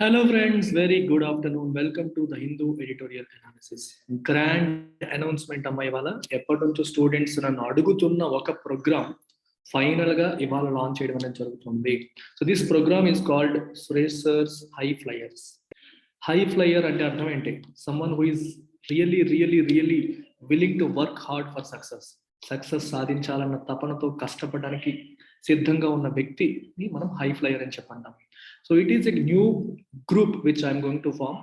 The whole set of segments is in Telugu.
Hello friends, very good afternoon. Welcome to the Hindu editorial analysis. Grand announcement అమ్మాయి వాళ్ళ ఎప్పటి నుంచో స్టూడెంట్స్ నన్ను అడుగుతున్న ఒక ప్రోగ్రామ్ ఫైనల్ గా ఇవాళ లాంచ్ చేయడం అనేది జరుగుతుంది. So this programme is called Suresh sir's high flyers. High flyer అంటే అర్థం ఏంటి? Someone who is really willing to work hard for success సాధించాలన్న తపనతో కష్టపడడానికి సిద్ధంగా ఉన్న వ్యక్తిని మనం హై ఫ్లయర్ అని చెప్పంటాం. So it is a new group which I'm going to form,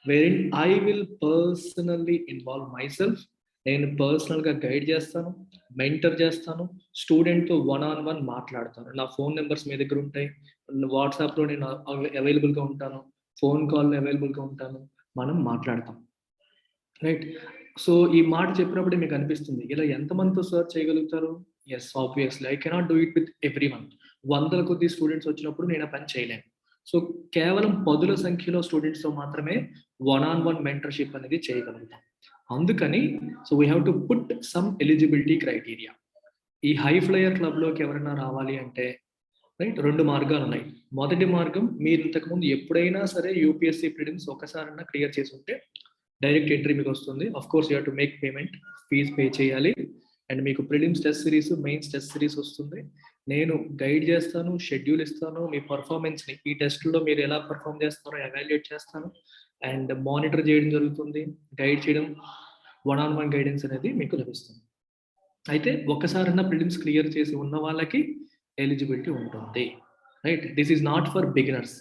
wherein I will personally involve myself. నేను పర్సనల్గా గైడ్ చేస్తాను, మెంటర్ చేస్తాను, స్టూడెంట్తో వన్ మాట్లాడతాను. నా ఫోన్ నెంబర్స్ మీ దగ్గర ఉంటాయి, వాట్సాప్లో నేను అవైలబుల్గా ఉంటాను, ఫోన్ కాల్లో అవైలబుల్గా ఉంటాను, మనం మాట్లాడతాం. రైట్. సో ఈ మాట చెప్పినప్పుడే మీకు అనిపిస్తుంది ఇలా ఎంతమందితో సర్చ్ చేయగలుగుతారు? Yes, obviously I cannot do it with every one. వందల కొద్ది స్టూడెంట్స్ వచ్చినప్పుడు నేను ఆ పని చేయలేను. సో కేవలం పదుల సంఖ్యలో స్టూడెంట్స్తో మాత్రమే వన్ మెంటర్షిప్ అనేది చేయగలుగుతాం. అందుకని so we have to put some eligibility criteria. ఈ హై ఫ్లయర్ క్లబ్లోకి ఎవరైనా రావాలి అంటే రైట్, రెండు మార్గాలు ఉన్నాయి. మొదటి మార్గం, మీరు ఇంతకుముందు ఎప్పుడైనా సరే యూపీఎస్సీ ప్రిలిమ్స్ ఒకసారైనా క్లియర్ చేసి ఉంటే డైరెక్ట్ ఎంట్రీ మీకు వస్తుంది. Of course you have to make payment, fees pay చేయాలి. అండ్ మీకు prelims test series, mains test series వస్తుంది. నేను గైడ్ చేస్తాను, షెడ్యూల్ ఇస్తాను, మీ పర్ఫార్మెన్స్ని ఈ టెస్ట్లో మీరు ఎలా పర్ఫామ్ చేస్తున్నారో ఎవాల్యుయేట్ చేస్తాను అండ్ మానిటర్ చేయడం జరుగుతుంది. గైడ్ చేయడం, వన్ గైడెన్స్ అనేది మీకు లభిస్తుంది. అయితే ఒక్కసారైనా ప్రిలిమ్స్ క్లియర్ చేసి ఉన్న వాళ్ళకి ఎలిజిబిలిటీ ఉంటుంది. Right, this is not for beginners.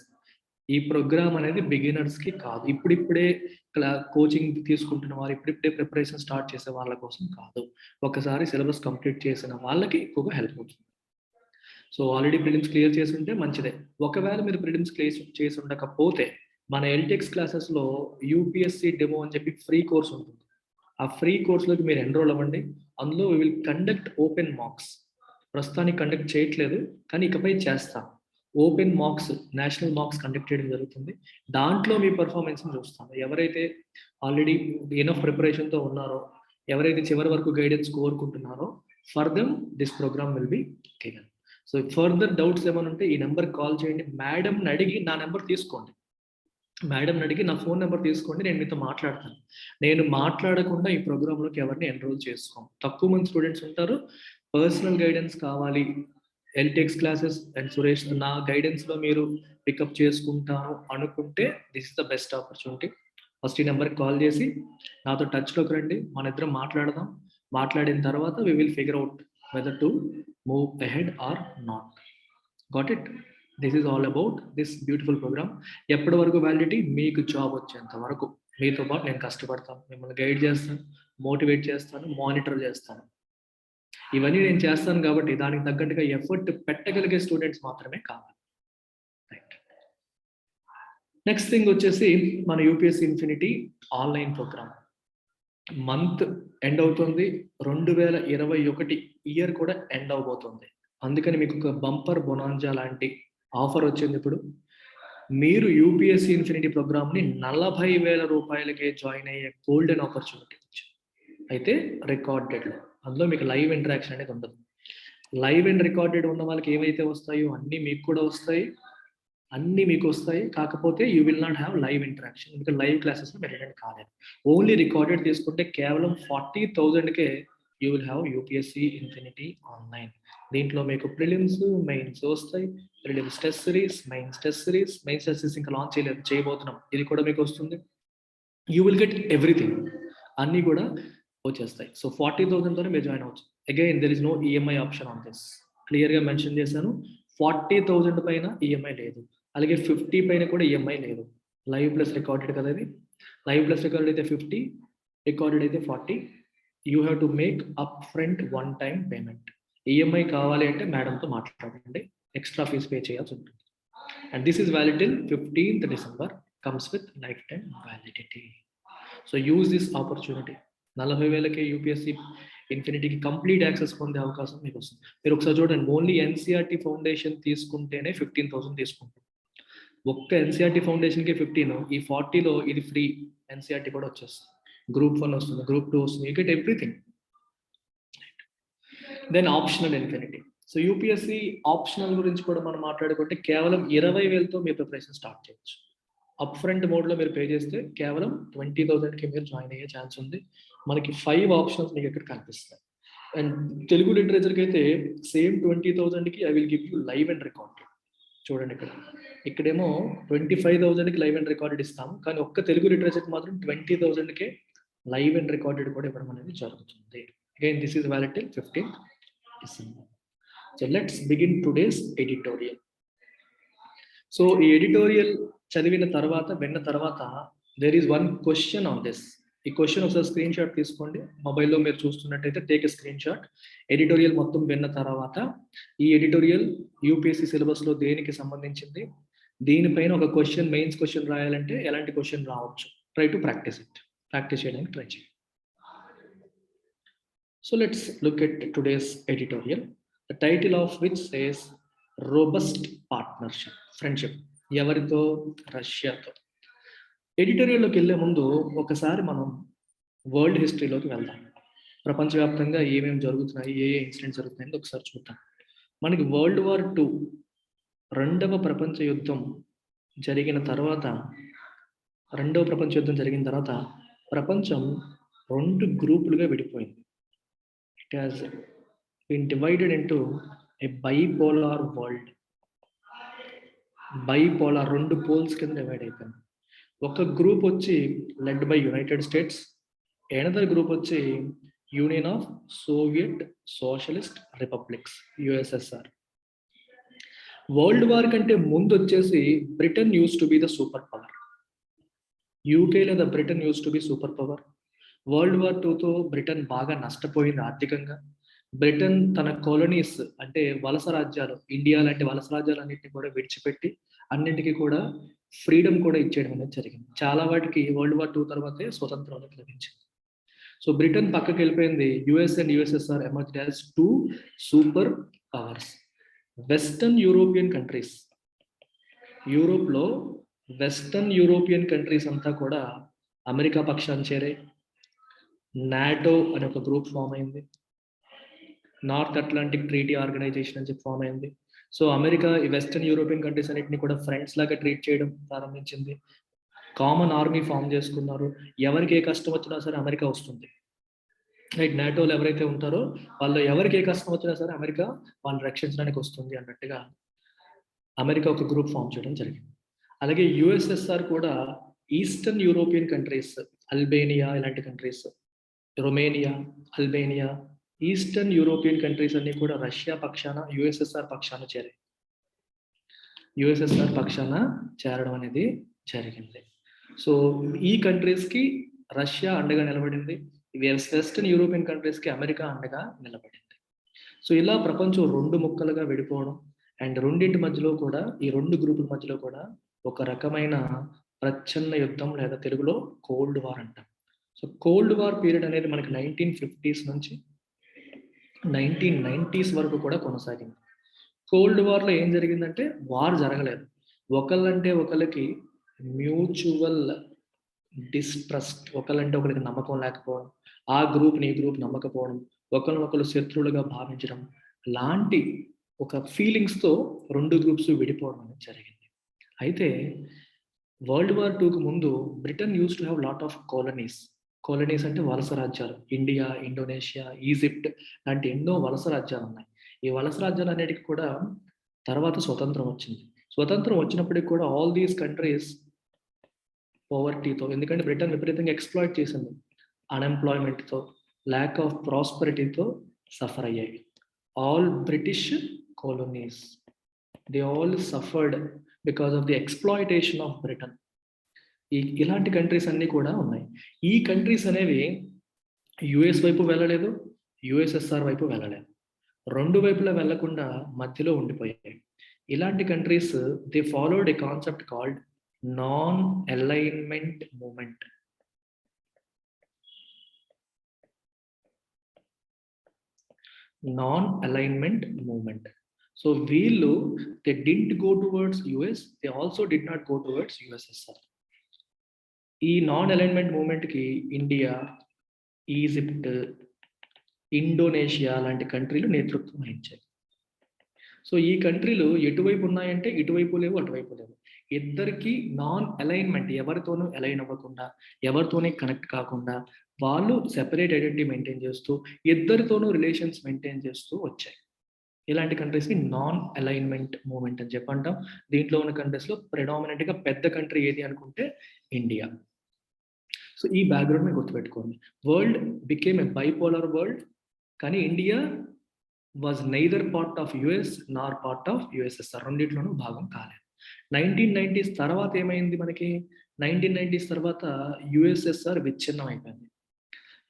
ఈ ప్రోగ్రామ్ అనేది బిగినర్స్కి కాదు, ఇప్పుడిప్పుడే కోచింగ్ తీసుకుంటున్న వారు, ఇప్పుడిప్పుడే ప్రిపరేషన్ స్టార్ట్ చేసే వాళ్ళ కోసం కాదు. ఒకసారి సిలబస్ కంప్లీట్ చేసిన వాళ్ళకి ఎక్కువగా హెల్ప్ అవుతుంది. సో ఆల్రెడీ ప్రిలిమ్స్ క్లియర్ చేసి ఉంటే మంచిదే. ఒకవేళ మీరు ప్రిలిమ్స్ క్లియర్ చేసి ఉండకపోతే మన ఎల్టెక్స్ క్లాసెస్లో యూపీఎస్సీ డెమో అని చెప్పి ఫ్రీ కోర్స్ ఉంటుంది. ఆ ఫ్రీ కోర్స్లోకి మీరు ఎన్రోల్ అవ్వండి. అందులో we will conduct open marks. ప్రస్తుతానికి కండక్ట్ చేయట్లేదు, కానీ ఇకపై చేస్తాం. Open marks, national marks conduct చేయడం జరుగుతుంది. దాంట్లో మీ పర్ఫార్మెన్స్ని చూస్తాను. ఎవరైతే ఆల్రెడీ ఎనఫ్ ప్రిపరేషన్తో ఉన్నారో, ఎవరైతే చివరి వరకు గైడెన్స్ కోరుకుంటున్నారో, for them this programme will be given. So further doubts ఏమైనా ఉంటే ఈ నెంబర్ కాల్ చేయండి. మేడంని అడిగి నా నెంబర్ తీసుకోండి, మేడంని అడిగి నా ఫోన్ నెంబర్ తీసుకోండి, నేను మీతో మాట్లాడతాను. నేను మాట్లాడకుండా ఈ ప్రోగ్రాంలోకి ఎవరిని ఎన్రోల్ చేసుకోం. తక్కువ మంది స్టూడెంట్స్ ఉంటారు. పర్సనల్ గైడెన్స్ కావాలి, ఎల్టెక్స్ క్లాసెస్ అండ్ సురేష్ నా గైడెన్స్లో మీరు పికప్ చేసుకుంటాను అనుకుంటే this is the best opportunity. First ఈ నెంబర్కి కాల్ చేసి నాతో టచ్లోకి రండి, మన ఇద్దరం మాట్లాడదాం. మాట్లాడిన తర్వాత we will figure out whether to move ahead or not. Got it? This is all about this beautiful programme. ఎప్పటి వరకు వ్యాలిడిటీ? మీకు జాబ్ వచ్చేంత వరకు మీతో పాటు నేను కష్టపడతాను, మిమ్మల్ని గైడ్ చేస్తాను, మోటివేట్ చేస్తాను, మానిటర్ చేస్తాను. ఇవన్నీ నేను చేస్తాను కాబట్టి దానికి తగ్గట్టుగా ఎఫర్ట్ పెట్టగలిగే స్టూడెంట్స్ మాత్రమే కావాలి. రైట్. నెక్స్ట్ థింగ్ వచ్చేసి మన UPSC infinity online programme. Month end అవుతుంది, 2021 ఇయర్ కూడా ఎండ్ అవబోతుంది. అందుకని మీకు ఒక బంపర్ బొనాంజా లాంటి ఆఫర్ వచ్చింది. ఇప్పుడు మీరు యూపీఎస్సీ ఇన్ఫినిటీ ప్రోగ్రామ్ని 40,000 రూపాయలకే జాయిన్ అయ్యే గోల్డెన్ ఆపర్చునిటీ వచ్చింది. అయితే రికార్డెడ్లో, అందులో మీకు లైవ్ ఇంటరాక్షన్ అనేది ఉండదు. లైవ్ అండ్ రికార్డెడ్ ఉన్న వాళ్ళకి ఏవైతే వస్తాయో అన్నీ మీకు కూడా వస్తాయి, అన్నీ మీకు వస్తాయి. కాకపోతే you will not have live interaction, ఎందుకంటే లైవ్ క్లాసెస్లో మీరు అటెండ్ కాలేదు. ఓన్లీ రికార్డెడ్ తీసుకుంటే కేవలం 40,000కే you will have UPSC infinity online. దీంట్లో మీకు ప్రిలిమ్స్, మెయిన్స్ వస్తాయి, prelims test series, mains test series ఇంకా లాంచ్ చేయబోతున్నాం, ఇది కూడా మీకు వస్తుంది. యూ విల్ గెట్ ఎవ్రీథింగ్, అన్నీ కూడా వచ్చేస్తాయి. సో 40,000తోనే మీరు జాయిన్ అవ్వచ్చు. Again there is no EMI option on this. క్లియర్గా మెన్షన్ చేశాను, 40,000 పైన ఈఎంఐ లేదు, అలాగే 50 పైన కూడా ఈఎంఐ లేదు. లైవ్ ప్లస్ రికార్డెడ్ కదా ఇది. లైవ్ ప్లస్ రికార్డెడ్ అయితే 50, రికార్డెడ్ అయితే 40. You have to make up front one time payment. EMI కావాలి అంటే మేడంతో మాట్లాడండి, ఎక్స్ట్రా ఫీజ్ పే చేయాల్సి ఉంటుంది. And this is valid till 15th December, comes with lifetime validity. So use this opportunity. 40,000కే యూపీఎస్సీ ఇన్ఫినిటీకి కంప్లీట్ యాక్సెస్ పొందే అవకాశం మీకు వస్తుంది. మీరు ఒకసారి చూడండి, ఓన్లీ ఎన్సీఆర్టీ ఫౌండేషన్ తీసుకుంటేనే 15,000 తీసుకుంటాం. ఒక్క ఎన్సీఆర్టీ ఫౌండేషన్కి 15, ఈ 40లో ఇది ఫ్రీ ఎన్సీఆర్టీ కూడా వచ్చేస్తుంది. గ్రూప్ 1 వస్తుంది, గ్రూప్ 2 వస్తుంది, you get everything. Then optional infinity. So UPSC optional గురించి కూడా మనం మాట్లాడుకుంటే కేవలం 20,000తో మీ ప్రిపరేషన్ స్టార్ట్ చేయొచ్చు. అప్ ఫ్రంట్ మోడ్లో మీరు పే చేస్తే కేవలం 20,000కి మీరు జాయిన్ అయ్యే ఛాన్స్ ఉంది. మనకి 5 ఆప్షన్స్ మీకు ఇక్కడ కనిపిస్తాయి. అండ్ తెలుగు లిటరేచర్కి అయితే సేమ్ 20,000కి I will give you live and record. చూడండి ఇక్కడేమో 25,000కి లైవ్ అండ్ రికార్డెడ్ ఇస్తాము, కానీ ఒక్క తెలుగు లిటరేచర్కి మాత్రం 20,000కే లైవ్ అండ్ రికార్డెడ్ కూడా ఇవ్వడం అనేది జరుగుతుంది. Again this is valid till 15th December. So let's begin today's editorial. So ఈ ఎడిటోరియల్ చదివిన తర్వాత విన్న తర్వాత there is one question on this. ఈ క్వశ్చన్ ఒకసారి స్క్రీన్ షాట్ తీసుకోండి. మొబైల్లో మీరు చూస్తున్నట్టయితే take a screenshot. Editorial మొత్తం విన్న తర్వాత ఈ ఎడిటోరియల్ యూపీఎస్సీ సిలబస్లో దేనికి సంబంధించింది, దీనిపైన ఒక క్వశ్చన్, మెయిన్స్ క్వశ్చన్ రాయాలంటే ఎలాంటి క్వశ్చన్ రావచ్చు, try to practice it. Practice చేయడానికి ట్రై చేయండి. So let's look at today's editorial. The title of which says robust partnership, friendship. ఎవరితో? రష్యాతో. ఎడిటోరియల్లోకి వెళ్ళే ముందు ఒకసారి మనం వరల్డ్ హిస్టరీలోకి వెళ్దాం. ప్రపంచవ్యాప్తంగా ఏమేమి జరుగుతున్నాయి, ఏ ఇన్సిడెంట్స్ జరుగుతున్నాయని ఒకసారి చూద్దాం. మనకి World War II, రెండవ ప్రపంచ యుద్ధం జరిగిన తర్వాత ప్రపంచం 2 గ్రూపులుగా విడిపోయింది. It has been divided into a bipolar world. Bipolar, 2 poles కింద డివైడ్ అయిపోయింది. ఒక గ్రూప్ వచ్చి led by United States, another group వచ్చి Union of Soviet Socialist Republics, USSR. World War కంటే ముందు వచ్చేసి Britain used to be the superpower. UK లేదా Britain used to be superpower. World War IIతో బ్రిటన్ బాగా నష్టపోయింది ఆర్థికంగా. బ్రిటన్ తన కాలనీస్ అంటే వలస రాజ్యాలు, ఇండియా లాంటి వలస రాజ్యాలన్నింటినీ కూడా విడిచిపెట్టి అన్నింటికీ కూడా ఫ్రీడమ్ కూడా ఇచ్చేయడం అనేది జరిగింది. చాలా వాటికి World War II తర్వాతే స్వతంత్రం అనేది లభించింది. సో బ్రిటన్ పక్కకి వెళ్ళిపోయింది. US and USSR emerged as 2 super powers. Western European countries, యూరోప్లో వెస్టర్న్ యూరోపియన్ కంట్రీస్ అంతా కూడా అమెరికా పక్షాన్ని చేరాయి. నాటో అనే ఒక గ్రూప్ ఫామ్ అయింది. నార్త్ అట్లాంటిక్ ట్రీటీ ఆర్గనైజేషన్ అని చెప్పి ఫామ్ అయింది. సో అమెరికా ఈ వెస్టర్న్ యూరోపియన్ కంట్రీస్ అన్నింటినీ కూడా ఫ్రెండ్స్ లాగా ట్రీట్ చేయడం ప్రారంభించింది. కామన్ ఆర్మీ ఫామ్ చేసుకున్నారు. ఎవరికి ఏ కష్టం వచ్చినా సరే అమెరికా వస్తుంది. రైట్, నాటోలో ఎవరైతే ఉంటారో వాళ్ళు ఎవరికి ఏ కష్టం వచ్చినా సరే అమెరికా వాళ్ళని రక్షించడానికి వస్తుంది అన్నట్టుగా అమెరికా ఒక గ్రూప్ ఫామ్ చేయడం జరిగింది. అలాగే యుఎస్ఎస్ఆర్ కూడా ఈస్టర్న్ యూరోపియన్ కంట్రీస్, అల్బేనియా ఇలాంటి countries, Romania, Albania, eastern European countries అన్ని కూడా రష్యా పక్షాన, యుఎస్ఎస్ఆర్ పక్షాన చేరాయి. యుఎస్ఎస్ఆర్ పక్షాన చేరడం అనేది జరిగింది. సో ఈ కంట్రీస్కి రష్యా అండగా నిలబడింది. వెస్టర్న్ యూరోపియన్ కంట్రీస్కి అమెరికా అండగా నిలబడింది. సో ఇలా ప్రపంచం 2 ముక్కలుగా విడిపోవడం అండ్ రెండింటి మధ్యలో కూడా, ఈ 2 గ్రూపుల మధ్యలో కూడా ఒక రకమైన ప్రచ్ఛన్న యుద్ధం లేదా తెలుగులో కోల్డ్ వార్ అంటాం. సో కోల్డ్ వార్ పీరియడ్ అనేది మనకి 1950s నుంచి 1990s వరకు కూడా కొనసాగింది. కోల్డ్ వార్లో ఏం జరిగిందంటే వార్ జరగలేదు. ఒకళ్ళంటే ఒకళ్ళకి మ్యూచువల్ డిస్ట్రస్ట్, ఒకళ్ళంటే ఒకరికి నమ్మకం లేకపోవడం, ఆ గ్రూప్ని ఈ గ్రూప్ నమ్మకపోవడం, ఒకరినొకరు శత్రువులుగా భావించడం లాంటి ఒక ఫీలింగ్స్తో 2 గ్రూప్స్ విడిపోవడం అనేది జరిగింది. అయితే World War IIకి ముందు Britain used to have lot of colonies. Colonies అంటే వలస రాజ్యాలు. ఇండియా, ఇండోనేషియా, ఈజిప్ట్ లాంటి ఎన్నో వలస రాజ్యాలు ఉన్నాయి. ఈ వలస రాజ్యాలు అన్నిటికీ కూడా తర్వాత స్వతంత్రం వచ్చింది. స్వతంత్రం వచ్చినప్పటికి కూడా ఆల్ దీస్ కంట్రీస్ పోవర్టీతో, ఎందుకంటే బ్రిటన్ విపరీతంగా ఎక్స్ప్లాయిట్ చేసింది, అన్ఎంప్లాయ్మెంట్తో, ల్యాక్ ఆఫ్ ప్రాస్పరిటీతో సఫర్ అయ్యాయి. All British colonies they all suffered because of the exploitation of Britain. ఇలాంటి కంట్రీస్ అన్నీ కూడా ఉన్నాయి. ఈ కంట్రీస్ అనేవి యుఎస్ వైపు వెళ్ళలేదు, యుఎస్ఎస్ఆర్ వైపు వెళ్ళలేదు. 2 వైపులా వెళ్లకుండా మధ్యలో ఉండిపోయాయి. ఇలాంటి countries they followed a concept called non alignment movement. Non alignment movement. So వీళ్ళు they didn't go towards US, they also did not go towards USSR. ఈ నాన్ అలైన్మెంట్ మూమెంట్కి ఇండియా, ఈజిప్ట్, ఇండోనేషియా లాంటి కంట్రీలు నేతృత్వం వహించాయి. సో ఈ కంట్రీలు ఎటువైపు ఉన్నాయంటే ఇటువైపు లేవు, అటువైపు లేవు. ఇద్దరికి నాన్ అలైన్మెంట్, ఎవరితోనూ అలైన్ అవ్వకుండా, ఎవరితోనే కనెక్ట్ కాకుండా వాళ్ళు సెపరేట్ ఐడెంటిటీ మెయింటైన్ చేస్తూ ఇద్దరితోనూ రిలేషన్స్ మెయింటైన్ చేస్తూ వచ్చాయి. ఇలాంటి కంట్రీస్ని నాన్ అలైన్మెంట్ మూవ్మెంట్ అని చెప్పి అంటాం. దీంట్లో ఉన్న కంట్రీస్లో ప్రెడామినెంట్గా పెద్ద కంట్రీ ఏది అనుకుంటే ఇండియా. సో ఈ బ్యాక్గ్రౌండ్ మీరు గుర్తుపెట్టుకోండి. World became a bipolar world, కానీ India was neither part of US nor part of USSR, రెండిట్లోనూ భాగం కాలేదు. 1990s తర్వాత ఏమైంది మనకి? 1990s తర్వాత యుఎస్ఎస్ఆర్ విచ్ఛిన్నం అయిపోయింది.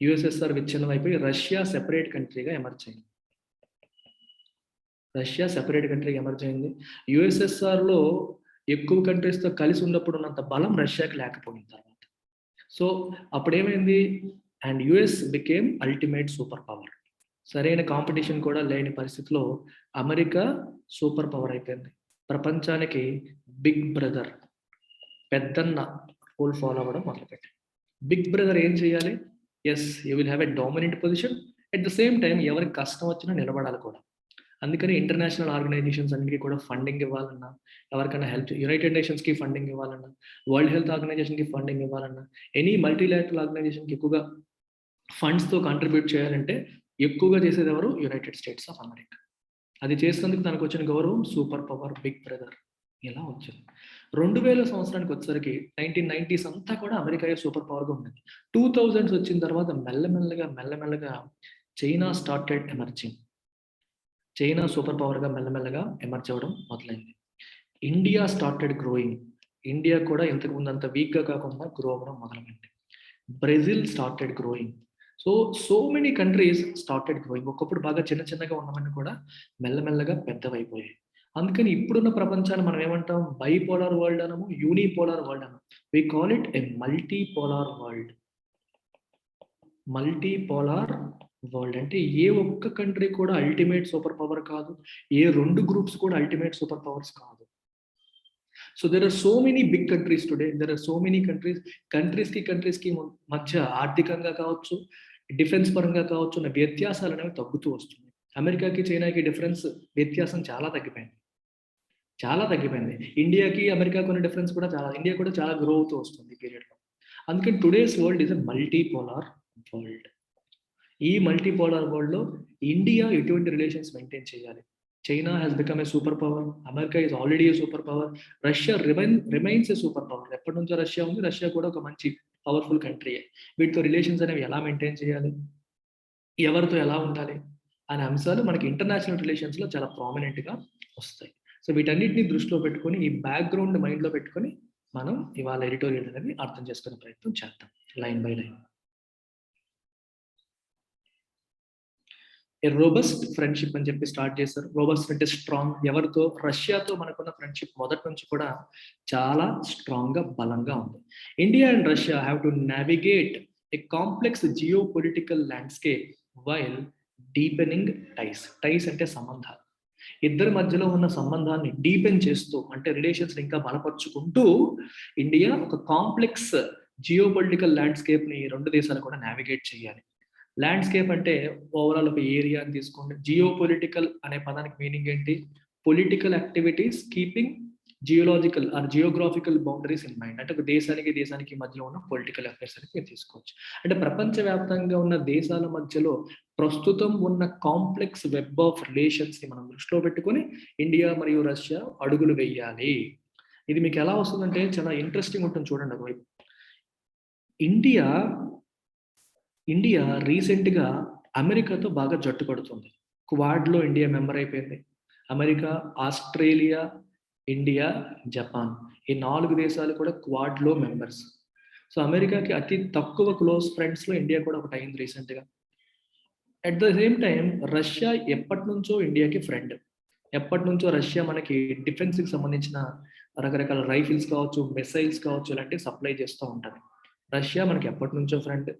యుఎస్ఎస్ఆర్ విచ్ఛిన్నం అయిపోయి రష్యా సెపరేట్ కంట్రీగా ఎమర్జ్ అయింది. రష్యా సెపరేట్ కంట్రీగా ఎమర్జ్ అయింది. యుఎస్ఎస్ఆర్లో ఎక్కువ కంట్రీస్తో కలిసి ఉన్నప్పుడు ఉన్నంత బలం రష్యాకి లేకపోయిన తర్వాత. సో అప్పుడు ఏమైంది? And US became ultimate super power. సరైన కాంపిటీషన్ కూడా లేని పరిస్థితిలో అమెరికా సూపర్ పవర్ అయిపోయింది. ప్రపంచానికి బిగ్ బ్రదర్, పెద్దన్న రూల్ ఫాలో అవ్వడం మొదలుపెట్టి, బిగ్ బ్రదర్ ఏం చేయాలి? Yes, you will have a dominant position, at the same time ఎవరికి కష్టం వచ్చినా నిలబడాలి కూడా. అందుకని ఇంటర్నేషనల్ ఆర్గనైజేషన్స్ అన్నిటికీ కూడా ఫండింగ్ ఇవ్వాలన్నా, ఎవరికైనా హెల్ప్, యునైటెడ్ నేషన్స్కి ఫండింగ్ ఇవ్వాలన్నా, వరల్డ్ హెల్త్ ఆర్గనైజేషన్కి ఫండింగ్ ఇవ్వాలన్నా, ఎనీ మల్టీలాటరల్ ఆర్గనైజేషన్కి ఎక్కువగా ఫండ్స్తో కాంట్రిబ్యూట్ చేయాలంటే ఎక్కువగా చేసేది ఎవరు? United states of America. అది చేసినందుకు తనకు వచ్చిన గౌరవం సూపర్ పవర్, బిగ్ బ్రదర్ ఇలా వచ్చింది. 2000 సంవత్సరానికి వచ్చేసరికి 1990s అంతా కూడా అమెరికా సూపర్ పవర్గా ఉండేది. 2000s వచ్చిన తర్వాత మెల్లమెల్లగా China started emerging. China super పవర్గా మెల్లమెల్లగా ఎమర్జ్ అవ్వడం మొదలైంది. India started growing. ఇండియా కూడా ఇంతకు ముందు అంత వీక్గా కాకుండా గ్రో అవ్వడం మొదలైంది. Brazil started growing. So many countries started growing. ఒకప్పుడు బాగా చిన్నగా ఉన్నవన్నీ కూడా మెల్లమెల్లగా పెద్దవైపోయాయి. అందుకని ఇప్పుడున్న ప్రపంచాన్ని మనం ఏమంటాం? బైపోలార్ వరల్డ్ అనము, యూనిపోలార్ వరల్డ్ అనము. We call it a multipolar world. Multipolar world అంటే ఏ ఒక్క కంట్రీ కూడా అల్టిమేట్ సూపర్ పవర్ కాదు, ఏ రెండు గ్రూప్స్ కూడా అల్టిమేట్ సూపర్ పవర్స్ కాదు. So there are so many big countries today. There are so many కంట్రీస్కి మధ్య ఆర్థికంగా కావచ్చు, డిఫెన్స్ పరంగా కావచ్చు, ఉన్న వ్యత్యాసాలు అనేవి తగ్గుతూ వస్తుంది. అమెరికాకి చైనాకి వ్యత్యాసం చాలా తగ్గిపోయింది. ఇండియాకి అమెరికాకి ఉన్న డిఫరెన్స్ కూడా ఇండియా కూడా చాలా గ్రో అవుతూ వస్తుంది ఈ పీరియడ్లో. అందుకని today's world is a multipolar world. ఈ మల్టీపోలార్ వరల్డ్లో ఇండియా ఎటువంటి రిలేషన్స్ మెయింటైన్ చేయాలి? China has become a super power, America is already A super power, Russia remains A super power. ఎప్పటి నుంచో రష్యా ఉంది, రష్యా కూడా ఒక మంచి పవర్ఫుల్ కంట్రీ. వీటితో రిలేషన్స్ అనేవి ఎలా మెయింటైన్ చేయాలి, ఎవరితో ఎలా ఉండాలి అనే అంశాలు మనకి ఇంటర్నేషనల్ రిలేషన్స్లో చాలా ప్రామినెంట్గా వస్తాయి. సో వీటన్నిటిని దృష్టిలో పెట్టుకొని, ఈ బ్యాక్గ్రౌండ్ మైండ్లో పెట్టుకొని మనం ఇవాళ ఎడిటోరియల్ అనేది అర్థం చేసుకునే ప్రయత్నం చేద్దాం line by line. Robust friendship అని చెప్పి స్టార్ట్ చేశారు. రోబస్ట్ అంటే స్ట్రాంగ్. ఎవరితో? రష్యాతో మనకున్న ఫ్రెండ్షిప్ మొదటి నుంచి కూడా చాలా స్ట్రాంగ్గా, బలంగా ఉంది. India and Russia have to navigate a complex geopolitical landscape while deepening ties అంటే సంబంధాలు. ఇద్దరి మధ్యలో ఉన్న సంబంధాన్ని డీపెన్ చేస్తూ, అంటే రిలేషన్స్ ఇంకా బలపరుచుకుంటూ ఇండియా ఒక కాంప్లెక్స్ జియో పొలిటికల్ ల్యాండ్స్కేప్ని రెండు దేశాలు కూడా నావిగేట్ చేయాలి. ల్యాండ్స్కేప్ అంటే ఓవరాల్ ఒక ఏరియా అని తీసుకోండి. జియో పొలిటికల్ అనే పదానికి మీనింగ్ ఏంటి? Political activities keeping geological or geographical boundaries in mind. అంటే ఒక దేశానికి మధ్యలో ఉన్న పొలిటికల్ అఫైర్స్ అని మీరు తీసుకోవచ్చు. అంటే ప్రపంచవ్యాప్తంగా ఉన్న దేశాల మధ్యలో ప్రస్తుతం ఉన్న కాంప్లెక్స్ వెబ్ ఆఫ్ రిలేషన్స్ని మనం దృష్టిలో పెట్టుకొని ఇండియా మరియు రష్యా అడుగులు వేయాలి. ఇది మీకు ఎలా వస్తుందంటే చాలా ఇంట్రెస్టింగ్ ఉంటుంది, చూడండి. ఒకవైపు ఇండియా రీసెంట్గా అమెరికాతో బాగా జట్టు కడుతుంది. క్వాడ్లో ఇండియా మెంబర్ అయిపోయింది. అమెరికా, ఆస్ట్రేలియా, ఇండియా, జపాన్, ఈ 4 దేశాలు కూడా క్వాడ్లో మెంబర్స్. సో అమెరికాకి అతి తక్కువ క్లోజ్ ఫ్రెండ్స్లో ఇండియా కూడా ఒకటి అయింది రీసెంట్గా. At the same time Russia ఎప్పటి నుంచో ఇండియాకి ఫ్రెండ్. ఎప్పటి నుంచో రష్యా మనకి డిఫెన్స్కి సంబంధించిన రకరకాల రైఫిల్స్ కావచ్చు, మిసైల్స్ కావచ్చు, ఇలాంటివి సప్లై చేస్తూ ఉంటుంది. రష్యా మనకి ఎప్పటి నుంచో ఫ్రెండ్.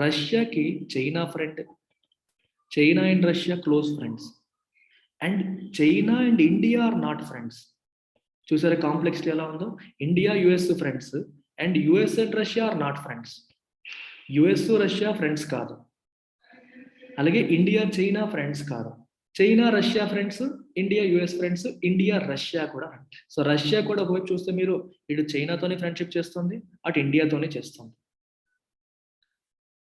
రష్యాకి China friend. China and Russia close friends. And China and India are not friends. చూసారా కాంప్లెక్సిటీ ఎలా ఉందో? India US friends and US and Russia are not friends. US Russia friends కాదు, అలాగే ఇండియా చైనా ఫ్రెండ్స్ కాదు. China Russia friends, India US friends, India Russia కూడా. సో రష్యా కూడా ఒకవైపు చూస్తే మీరు ఇటు చైనాతోనే ఫ్రెండ్షిప్ చేస్తుంది, అటు ఇండియాతోనే చేస్తుంది.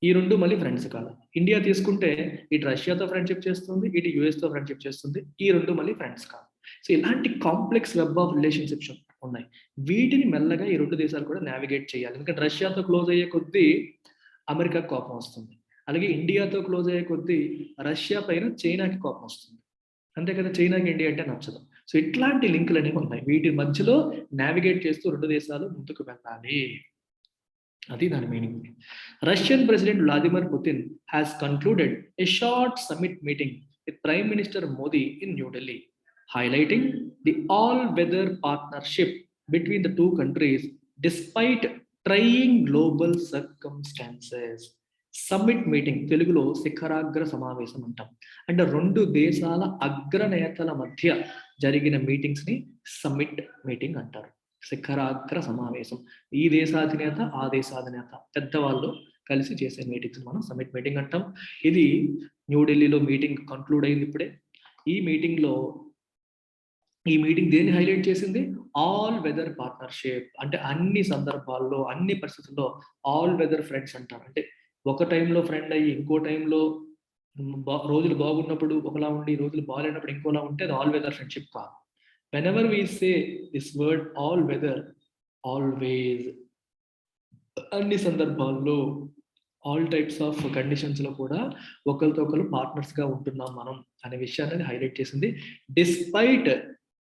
ఈ రెండు మళ్ళీ ఫ్రెండ్స్ కాదు. ఇండియా తీసుకుంటే ఇటు రష్యాతో ఫ్రెండ్షిప్ చేస్తుంది, ఇటు యుఎస్తో ఫ్రెండ్షిప్ చేస్తుంది. ఈ రెండు మళ్ళీ ఫ్రెండ్స్ కాదు. సో ఇలాంటి కాంప్లెక్స్ వెబ్ ఆఫ్ రిలేషన్షిప్స్ ఉన్నాయి. వీటిని మెల్లగా ఈ రెండు దేశాలు కూడా నావిగేట్ చేయాలి. ఎందుకంటే రష్యాతో క్లోజ్ అయ్యే కొద్దీ అమెరికా కోపం వస్తుంది, అలాగే ఇండియాతో క్లోజ్ అయ్యే కొద్దీ రష్యా పైన చైనాకి కోపం వస్తుంది. అంతే కదా, చైనాకి ఇండియా అంటే నచ్చదు. సో ఇట్లాంటి లింకులు అనేవి ఉన్నాయి. వీటి మధ్యలో నావిగేట్ చేస్తూ రెండు దేశాలు ముందుకు వెళ్ళాలి. అది దాని meaning. Russian president Vladimir Putin has concluded a short summit meeting with prime minister Modi in new Delhi, highlighting the all-weather partnership between the two countries despite trying global circumstances. Summit meeting తెలుగులో శిఖరాగ్ర సమావేశం అంటాం. అంటే రెండు దేశాల అగ్రనేతల మధ్య జరిగిన మీటింగ్స్ ని సమ్మిట్ మీటింగ్ అంటారు. శిఖరాగ్ర సమావేశం, ఈ దేశాధినేత ఆ దేశాధినేత పెద్దవాళ్ళు కలిసి చేసే మీటింగ్స్ మనం సమ్మిట్ మీటింగ్ అంటాం. ఇది న్యూఢిల్లీలో మీటింగ్ కంక్లూడ్ అయింది ఇప్పుడే. ఈ మీటింగ్ దేన్ని హైలైట్ చేసింది? All weather partnership. అంటే అన్ని సందర్భాల్లో అన్ని పరిస్థితుల్లో ఆల్ వెదర్ ఫ్రెండ్స్ అంటారు. అంటే ఒక టైంలో ఫ్రెండ్ అయ్యి ఇంకో టైంలో రోజులు బాగున్నప్పుడు ఒకలా ఉండి రోజులు బాగాలేనప్పుడు ఇంకోలా ఉంటే అది ఆల్ వెదర్ ఫ్రెండ్షిప్ కాదు. Whenever we say this word all weather, always, అన్ని సందర్భాల్లో ఆల్ టైప్స్ ఆఫ్ కండిషన్స్ లో కూడా ఒకరితో ఒకరు పార్ట్నర్స్ గా ఉంటున్నాం మనం అనే విషయాన్ని హైలైట్ చేసింది. Despite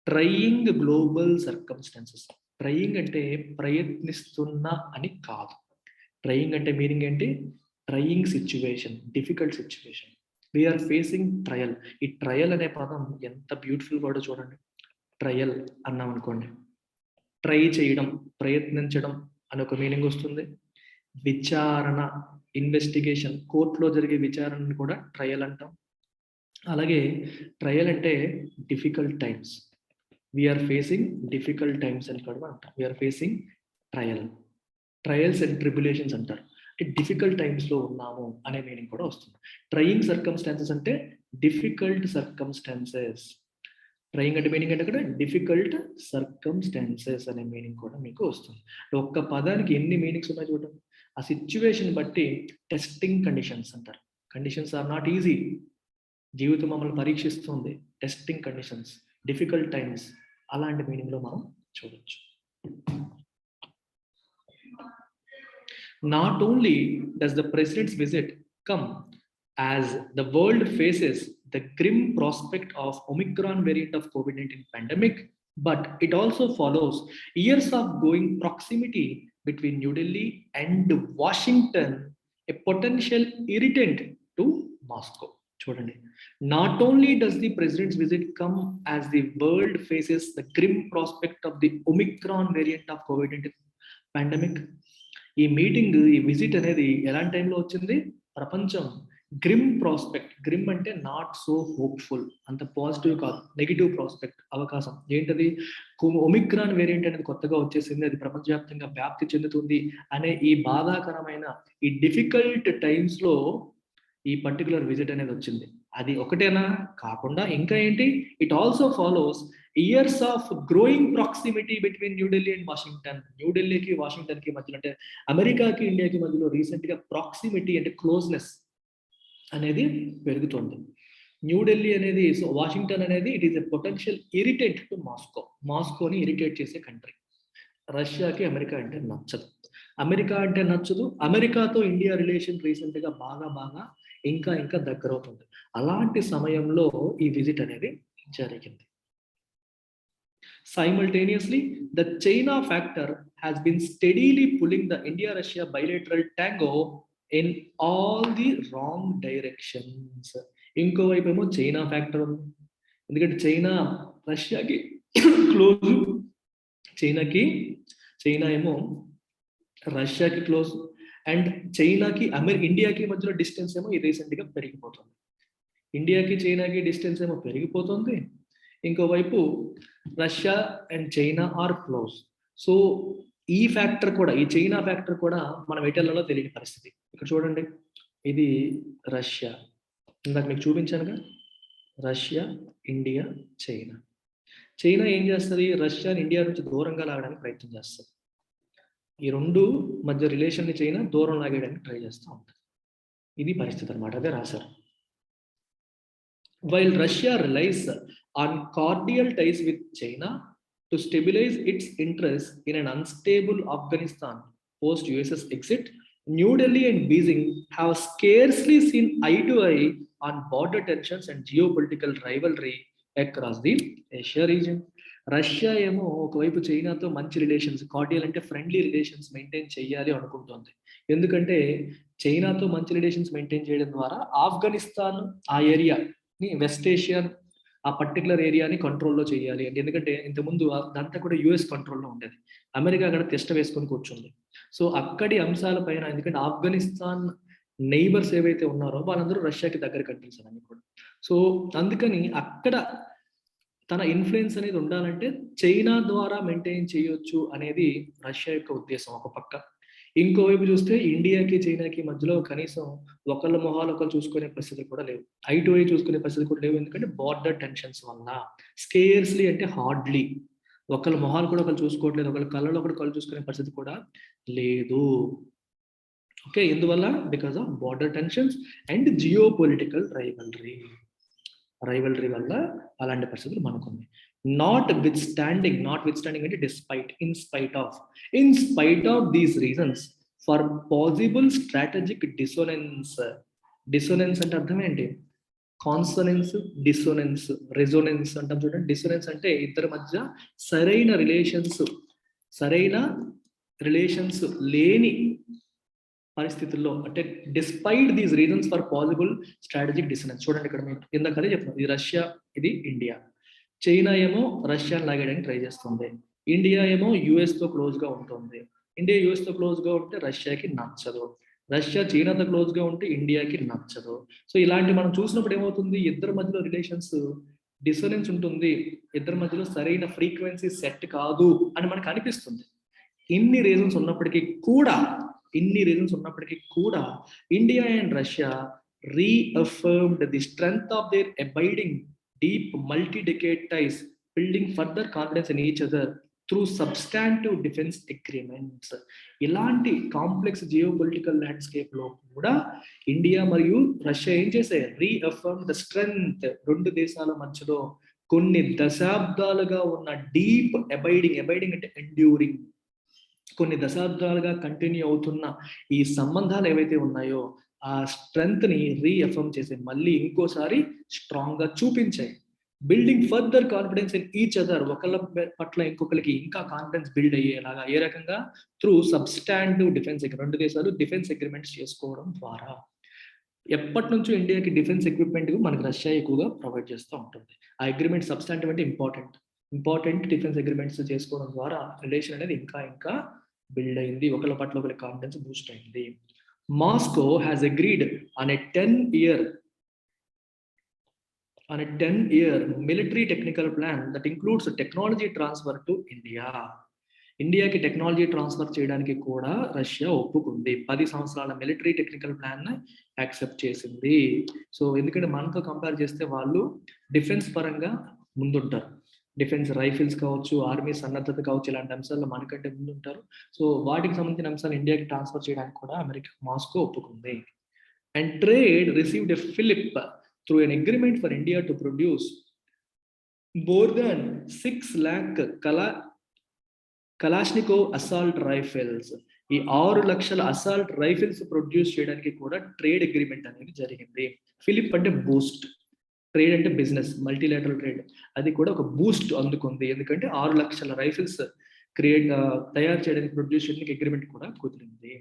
trying global circumstances. Trying అంటే ప్రయత్నిస్తున్నా అని కాదు. ట్రయింగ్ అంటే మీనింగ్ ఏంటి? Trying situation, difficult situation. We are facing trial. ఈ ట్రయల్ అనే పదం ఎంత బ్యూటిఫుల్ వర్డ్ చూడండి. ట్రయల్ అన్నాం అనుకోండి, ట్రై చేయడం, ప్రయత్నించడం అని ఒక మీనింగ్ వస్తుంది. విచారణ, ఇన్వెస్టిగేషన్, కోర్టులో జరిగే విచారణను కూడా ట్రయల్ అంటాం. అలాగే ట్రయల్ అంటే difficult times. We are facing difficult times అని కూడా అంటాం. We are facing trials and tribulations అంటారు. అంటే డిఫికల్ట్ టైమ్స్ లో ఉన్నాము అనే మీనింగ్ కూడా వస్తుంది. ట్రయింగ్ సర్కమ్స్టాన్సెస్ అంటే డిఫికల్ట్ సర్కమ్స్టాన్సెస్. ట్రయింగ్ అంటే మీనింగ్ అంటే కూడా డిఫికల్ట్ సర్కమ్స్టాన్సెస్ అనే మీనింగ్ కూడా మీకు వస్తుంది. ఒక్క పదానికి ఎన్ని మీనింగ్స్ ఉన్నాయో చూడండి. ఆ సిచ్యువేషన్ బట్టి టెస్టింగ్ కండిషన్స్ అంటారు. Conditions are not easy. జీవితం మమ్మల్ని పరీక్షిస్తుంది. టెస్టింగ్ కండిషన్స్, డిఫికల్ట్ టైమ్స్, అలాంటి మీనింగ్ లో మనం చూడొచ్చు. Not only does the president's visit come as the world faces the grim prospect of Omicron variant of COVID-19 pandemic, but it also follows years of growing proximity between New Delhi and Washington, a potential irritant to Moscow. చూడండి, not only does the president's visit come as the world faces the grim prospect of the Omicron variant of COVID-19 pandemic, ఈ మీటింగ్, ఈ విజిట్ అనేది ఎలాంటి టైంలో వచ్చింది? ప్రపంచం గ్రిమ్ ప్రాస్పెక్ట్. గ్రిమ్ అంటే నాట్ సో హోప్ఫుల్, అంత పాజిటివ్ కాదు, నెగిటివ్ ప్రాస్పెక్ట్, అవకాశం. ఏంటది? ఒమిక్రాన్ వేరియంట్ అనేది కొత్తగా వచ్చేసింది, అది ప్రపంచవ్యాప్తంగా వ్యాప్తి చెందుతుంది అనే ఈ బాధాకరమైన, ఈ డిఫికల్ట్ టైమ్స్ లో ఈ పర్టికులర్ విజిట్ అనేది వచ్చింది. అది ఒకటేనా? కాకుండా ఇంకా ఏంటి? It also follows years of growing proximity between New Delhi and Washington. న్యూఢిల్లీకి వాషింగ్టన్ కి మధ్యలో, అంటే అమెరికాకి ఇండియాకి మధ్యలో రీసెంట్ గా ప్రాక్సిమిటీ అంటే క్లోజ్నెస్ అనేది పెరుగుతుంది. న్యూఢిల్లీ అనేది, సో వాషింగ్టన్ అనేది it is a potential irritate to Moscow. మాస్కోని ఇరిటేట్ చేసే కంట్రీ. రష్యాకి అమెరికా అంటే నచ్చదు. అమెరికా అంటే నచ్చదు. అమెరికాతో ఇండియా రిలేషన్ రీసెంట్ గా బాగా ఇంకా దగ్గర అవుతుంది. అలాంటి సమయంలో ఈ విజిట్ అనేది జరిగింది. Simultaneously, the China factor has been steadily pulling the India-Russia bilateral tango in all the wrong directions. ఇంకోవైపు ఏమో చైనా ఫ్యాక్టర్ ఉంది. ఎందుకంటే చైనా రష్యాకి క్లోజ్, చైనా ఏమో రష్యాకి క్లోజ్, అండ్ చైనాకి ఇండియాకి మధ్యలో డిస్టెన్స్ ఏమో రీసెంట్ గా పెరిగిపోతుంది. ఇండియాకి చైనాకి డిస్టెన్స్ ఏమో పెరిగిపోతుంది. ఇంకోవైపు Russia and China are close. So ఈ ఫ్యాక్టర్ కూడా, ఈ చైనా ఫ్యాక్టర్ కూడా మనం ఎటెల్లలో తెలియని పరిస్థితి. ఇక్కడ చూడండి, ఇది రష్యా, ఇందాక మీకు చూపించానుగా, రష్యా, ఇండియా, చైనా. చైనా ఏం చేస్తుంది? రష్యాని ఇండియా నుంచి దూరంగా లాగడానికి ప్రయత్నం చేస్తుంది. ఈ రెండు మధ్య రిలేషన్ని చైనా దూరం లాగేయడానికి ట్రై చేస్తూ ఉంటుంది. ఇది పరిస్థితి అనమాట. అదే రాశారు. While Russia relies on cordial ties with China to stabilize its interests in an unstable Afghanistan post-USS exit, New Delhi and Beijing have scarcely seen eye to eye on border tensions and geopolitical rivalry across the Asia region. Russia ఏమో ఒకవైపు చైనాతో మంచి రిలేషన్స్, కార్డియల్ అంటే ఫ్రెండ్లీ రిలేషన్స్ మెయింటైన్ చేయాలి అనుకుంటుంది. ఎందుకంటే చైనాతో మంచి రిలేషన్స్ మెయింటైన్ చేయడం ద్వారా ఆఫ్ఘనిస్తాన్ ఆ ఏరియా వెస్ట్ ఏషియా ఆ పర్టికులర్ ఏరియాని కంట్రోల్లో చేయాలి అంటే, ఎందుకంటే ఇంతకుముందు అదంతా కూడా యుఎస్ కంట్రోల్లో ఉండేది. అమెరికా అక్కడ తిష్ట వేసుకొని కూర్చుంది. సో అక్కడి అంశాల పైన, ఎందుకంటే ఆఫ్ఘనిస్తాన్ నైబర్స్ ఏవైతే ఉన్నారో వాళ్ళందరూ రష్యాకి దగ్గర కంట్రీస్ అన్ని కూడా. సో అందుకని అక్కడ తన ఇన్ఫ్లుయెన్స్ అనేది ఉండాలంటే చైనా ద్వారా మెయింటైన్ చేయొచ్చు అనేది రష్యా యొక్క ఉద్దేశం ఒక పక్క. ఇంకోవైపు చూస్తే ఇండియాకి చైనాకి మధ్యలో కనీసం ఒకళ్ళ మొహాలు ఒకళ్ళు చూసుకునే పరిస్థితులు కూడా లేవు, ఐ టు ఐ చూసుకునే పరిస్థితులు కూడా లేవు. ఎందుకంటే బార్డర్ టెన్షన్స్ వల్ల స్కేర్స్లీ అంటే హార్డ్లీ ఒకళ్ళ మొహాలు కూడా ఒకళ్ళు చూసుకోవట్లేదు, ఒకళ్ళ కళ్ళలో కూడా కళ్ళు చూసుకునే పరిస్థితి కూడా లేదు. ఓకే, ఎందువల్ల? Because of border tensions and geo political rivalry వల్ల అలాంటి పరిస్థితులు మనకుంది. నాట్ విత్ స్టాండింగ్ అంటే despite, in spite of these reasons for possible strategic డిసోనెన్స్ అంటే అర్థం ఏంటి? కాన్సనెన్స్, డిసోనెన్స్, రెజోనెన్స్ అంటాం చూడండి. డిసోనెన్స్ అంటే ఇద్దరి మధ్య సరైన రిలేషన్స్ లేని పరిస్థితుల్లో, అంటే despite these reasons for possible strategic డిసోనెన్స్. చూడండి ఇక్కడ మీకు కింద కదే చెప్తున్నాను, ఇది రష్యా, ఇది ఇండియా. చైనా ఏమో రష్యాని లాగడానికి ట్రై చేస్తుంది, ఇండియా ఏమో యుఎస్ తో క్లోజ్ గా ఉంటుంది. ఇండియా యుఎస్ తో క్లోజ్ గా ఉంటే రష్యాకి నచ్చదు, రష్యా చైనాతో క్లోజ్ గా ఉంటే ఇండియాకి నచ్చదు. సో ఇలాంటి మనం చూసినప్పుడు ఏమవుతుంది? ఇద్దరి మధ్యలో రిలేషన్స్ డిసోనెన్స్ ఉంటుంది, ఇద్దరి మధ్యలో సరైన ఫ్రీక్వెన్సీ సెట్ కాదు అని మనకు అనిపిస్తుంది. ఇన్ని రీజన్స్ ఉన్నప్పటికీ కూడా India and Russia reaffirmed the strength of their abiding deep multi-decade ties, building further confidence in each other through substantive defense agreements. ఇలాంటి కాంప్లెక్స్ జియోపొలిటికల్ ల్యాండ్స్కేప్ లో కూడా ఇండియా మరియు రష్యా ఏం చేశాయి? రీఅఫర్మ్ ద స్ట్రెంగ్త్, రెండు దేశాల మధ్యలో కొన్ని దశాబ్దాలుగా ఉన్న డీప్ అబైడింగ్ అంటే ఎండ్యూరింగ్, కొన్ని దశాబ్దాలుగా కంటిన్యూ అవుతున్న ఈ సంబంధాలు ఏవైతే ఉన్నాయో ఆ స్ట్రెంగ్త్ ని రీఅఫర్మ్ చేసి మళ్ళీ ఇంకోసారి స్ట్రాంగ్ గా చూపించాయి. Building further confidence in each other, ఒకళ్ళ పట్ల ఇంకొకరికి ఇంకా కాన్ఫిడెన్స్ బిల్డ్ అయ్యేలాగా. ఏ రకంగా? త్రూ సబ్స్టాంటివ్ డిఫెన్స్, రెండు దేశాలు డిఫెన్స్ అగ్రిమెంట్స్ చేసుకోవడం ద్వారా. ఎప్పటి నుంచో ఇండియాకి డిఫెన్స్ ఎక్విప్మెంట్ మనకి రష్యా ఎక్కువగా ప్రొవైడ్ చేస్తూ ఉంటుంది. ఆ అగ్రిమెంట్ సబ్స్టాంటివ్ అంటే ఇంపార్టెంట్ డిఫెన్స్ అగ్రిమెంట్స్ చేసుకోవడం ద్వారా రిలేషన్ అనేది ఇంకా బిల్డ్ అయింది, ఒకళ్ళ పట్ల ఒకరి కాన్ఫిడెన్స్ బూస్ట్ అయింది. Moscow has agreed on a 10-year military technical plan that includes technology transfer to India. ఇండియాకి టెక్నాలజీ ట్రాన్స్ఫర్ చేయడానికి కూడా రష్యా ఒప్పుకుంది. 10 సంవత్సరాల మిలిటరీ టెక్నికల్ ప్లాన్ యాక్సెప్ట్ చేసింది. సో ఎందుకంటే మనతో కంపేర్ చేస్తే వాళ్ళు డిఫెన్స్ పరంగా ముందుంటారు, డిఫెన్స్ రైఫిల్స్ కావచ్చు, ఆర్మీ సన్నద్ధత కావచ్చు, ఇలాంటి అంశాల్లో మనకంటే ముందుంటారు. సో వాటికి సంబంధించిన అంశాలు ఇండియాకి ట్రాన్స్ఫర్ చేయడానికి కూడా మాస్కో ఒప్పుకుంది. And trade received a fillip through an agreement for India to produce more than 6 lakh Kalashnikov assault rifles. ఈ 6 లక్షల అసాల్ట్ రైఫిల్స్ ప్రొడ్యూస్ చేయడానికి కూడా ట్రేడ్ అగ్రిమెంట్ అనేది జరిగింది. ఫిలిప్ అంటే బూస్ట్, ట్రేడ్ అంటే బిజినెస్, మల్టీలేటరల్ ట్రేడ్, అది కూడా ఒక బూస్ట్ అందుకుంది. ఎందుకంటే 6 లక్షల రైఫిల్స్ తయారు చేయడానికి, ప్రొడ్యూస్ చేయడానికి అగ్రిమెంట్ కూడా కుదిరింది.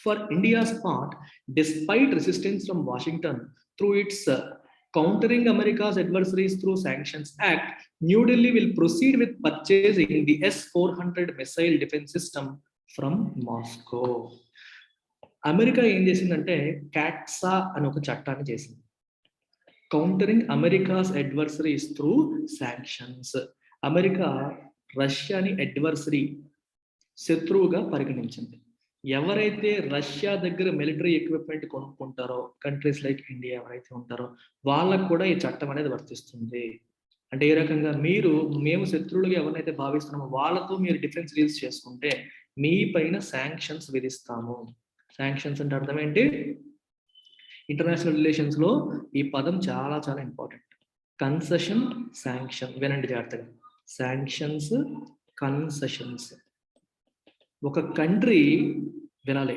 For India's part, despite resistance from Washington through it's countering America's adversaries through Sanctions Act, New Delhi will proceed with purchasing the S-400 missile defense system from Moscow. America ఏం చేసిందంటే క్యాట్సా అని ఒక చట్టాన్ని చేసింది, countering America's adversaries through sanctions. America రష్యాని అడ్వర్సరీ, శత్రువుగా పరిగణించింది. ఎవరైతే రష్యా దగ్గర మిలిటరీ ఎక్విప్మెంట్ కొనుక్కుంటారో కంట్రీస్ లైక్ ఇండియా ఎవరైతే ఉంటారో వాళ్ళకు కూడా ఈ చట్టం అనేది వర్తిస్తుంది. అంటే ఏ రకంగా మేము శత్రువులుగా ఎవరినైతే భావిస్తున్నామో వాళ్ళతో మీరు డిఫెన్స్ డీల్స్ చేసుకుంటే మీ పైన శాంక్షన్స్ విధిస్తాము. శాంక్షన్స్ అంటే అర్థం ఏంటి? ఇంటర్నేషనల్ రిలేషన్స్ లో ఈ పదం చాలా చాలా ఇంపార్టెంట్. Concession, sanction. వినండి జాగ్రత్తగా. Sanctions, concessions. ఒక కంట్రీ వినాలి,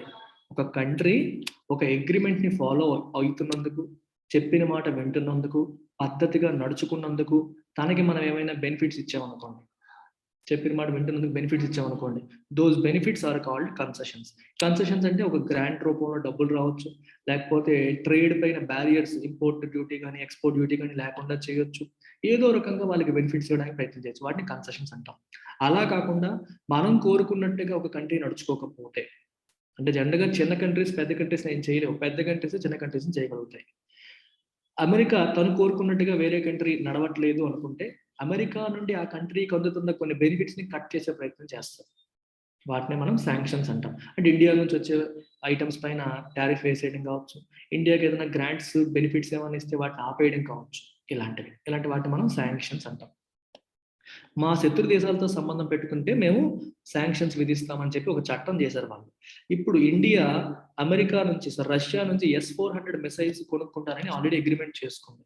ఒక కంట్రీ ఒక అగ్రిమెంట్ ని ఫాలో అవుతున్నందుకు, చెప్పిన మాట వింటున్నందుకు, పద్ధతిగా నడుచుకున్నందుకు తనకి మనం ఏమైనా బెనిఫిట్స్ ఇచ్చామనుకోండి, చెప్పిన మాట వింటున్నందుకు బెనిఫిట్స్ ఇచ్చామనుకోండి, those benefits are called concessions. Concessions అంటే ఒక గ్రాంట్ రూపంలో డబ్బులు రావచ్చు, లేకపోతే ట్రేడ్ పైన బ్యారియర్స్, ఇంపోర్ట్ డ్యూటీ కానీ ఎక్స్పోర్ట్ డ్యూటీ కానీ లేకుండా చేయొచ్చు, ఏదో రకంగా వాళ్ళకి బెనిఫిట్స్ ఇవ్వడానికి ప్రయత్నం చేయొచ్చు. వాటిని కన్సెషన్స్ అంటాం. అలా కాకుండా మనం కోరుకున్నట్టుగా ఒక కంట్రీ నడుచుకోకపోతే, అంటే జనరల్గా చిన్న కంట్రీస్ పెద్ద కంట్రీస్ ఏం చేయలేవు, పెద్ద కంట్రీస్ చిన్న కంట్రీస్ చేయగలుగుతాయి. అమెరికా తను కోరుకున్నట్టుగా వేరే కంట్రీ నడవట్లేదు అనుకుంటే అమెరికా నుండి ఆ కంట్రీకి అందుతున్న కొన్ని బెనిఫిట్స్ ని కట్ చేసే ప్రయత్నం చేస్తారు. వాటిని మనం శాంక్షన్స్ అంటాం. అంటే ఇండియా నుంచి వచ్చే ఐటమ్స్ పైన టారిఫ్ వేసేయడం కావచ్చు, ఇండియాకి ఏదైనా గ్రాంట్స్ బెనిఫిట్స్ ఏమైనా ఇస్తే వాటిని ఆపేయడం కావచ్చు. ఇలాంటి వాటిని మనం శాంక్షన్స్ అంటాం. మా శత్రు దేశాలతో సంబంధం పెట్టుకుంటే మేము శాంక్షన్స్ విధిస్తామని చెప్పి ఒక చట్టం చేశారు వాళ్ళు. ఇప్పుడు ఇండియా అమెరికా నుంచి, రష్యా నుంచి S-400 మిసైల్స్ కొనుక్కుంటారని ఆల్రెడీ అగ్రిమెంట్ చేసుకుంది.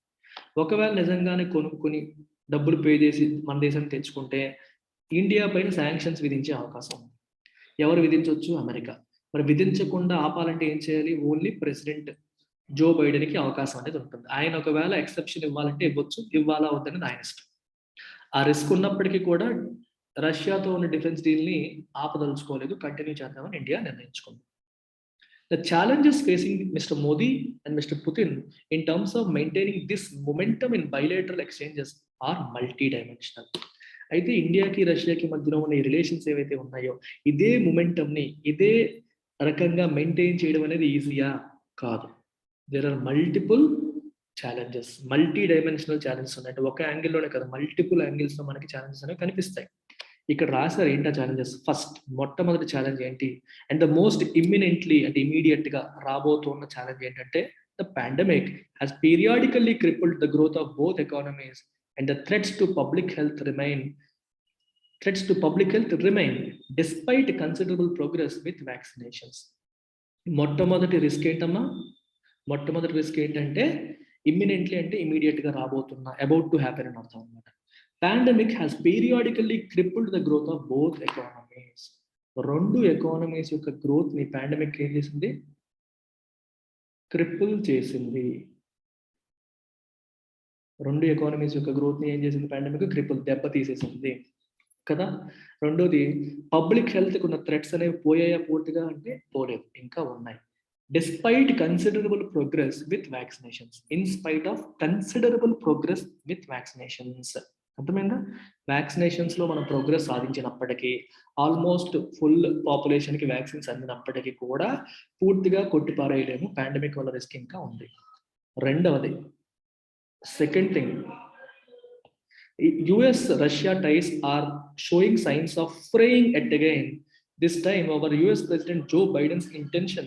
ఒకవేళ నిజంగానే కొనుక్కుని డబ్బులు పే చేసి మన దేశానికి తెచ్చుకుంటే ఇండియా పైన శాంక్షన్స్ విధించే అవకాశం ఉంది. ఎవరు విధించవచ్చు? అమెరికా. మరి విధించకుండా ఆపాలంటే ఏం చేయాలి? ఓన్లీ ప్రెసిడెంట్ జో బైడెన్కి అవకాశం అనేది ఉంటుంది. ఆయన ఒకవేళ ఎక్సెప్షన్ ఇవ్వాలంటే ఇవ్వచ్చు, ఇవ్వాలా వద్దని ఆయన ఇష్టం. ఆ రిస్క్ ఉన్నప్పటికీ కూడా రష్యాతో ఉన్న డిఫెన్స్ డీల్ ని ఆపదలుచుకోలేదు, కంటిన్యూ చేద్దామని ఇండియా నిర్ణయించుకుంది. The challenges facing Mr. Modi and Mr. Putin in terms of maintaining this momentum in bilateral exchanges are multidimensional. అయితే ఇండియాకి రష్యాకి మధ్యలో ఉన్న ఈ రిలేషన్స్ ఏవైతే ఉన్నాయో ఇదే మొమెంటమ్ని ఇదే రకంగా మెయింటైన్ చేయడం అనేది ఈజీయా? కాదు. There are multiple challenges, multi dimensional challenges ఉన్నాయి. ఒక యాంగిల్లోనే కదా, మల్టిపుల్ యాంగిల్స్ లో మనకి ఛాలెంజెస్ అనేవి కనిపిస్తాయి. ఇక్కడ రాశారు ఏంటా ఛాలెంజెస్. ఫస్ట్ మొట్టమొదటి ఛాలెంజ్ ఏంటి అండ్ ద మోస్ట్ ఇమ్మినెంట్లీ అంటే ఇమీడియట్ గా రాబోతున్న ఛాలెంజ్ ఏంటంటే the pandemic has periodically crippled the growth of both economies and the threats to public health remain despite considerable progress with vaccinations. మొట్టమొదటి రిస్క్ ఏంటమ్మా? మొట్టమొదటి రిస్క్ ఏంటంటే ఇమ్మినెంట్లీ అంటే ఇమీడియట్ గా రాబోతున్న, అబౌట్ టు హ్యాపెన్ అని అర్థం అనమాట. Pandemic has periodically crippled the growth of both economies. రెండు ఎకానమీస్ యొక్క గ్రోత్ ని పాండమిక్ ఏం చేసింది? క్రిపుల్ చేసింది. రెండు ఎకానమీస్ యొక్క గ్రోత్ ని ఏం చేసింది? పాండమిక్ క్రిపుల్, దెబ్బ తీసేసింది కదా. రెండోది పబ్లిక్ హెల్త్ కు ఉన్న థ్రెట్స్ అనేవి పోయాయా పూర్తిగా అంటే? పోలేదు, ఇంకా ఉన్నాయి. Despite considerable progress with vaccinations, in spite of considerable progress with vaccinations. అర్థమైందా? వ్యాక్సినేషన్స్ లో మనం ప్రోగ్రెస్ సాధించినప్పటికీ, ఆల్మోస్ట్ ఫుల్ పాపులేషన్ కి వ్యాక్సిన్స్ అందినప్పటికీ కూడా పూర్తిగా కొట్టిపారేయలేము, పాండమిక్ వల్ల రిస్క్ ఇంకా ఉంది. రెండవది, second thing, US Russia ties are showing signs of fraying at again. This time over US President Joe Biden's intention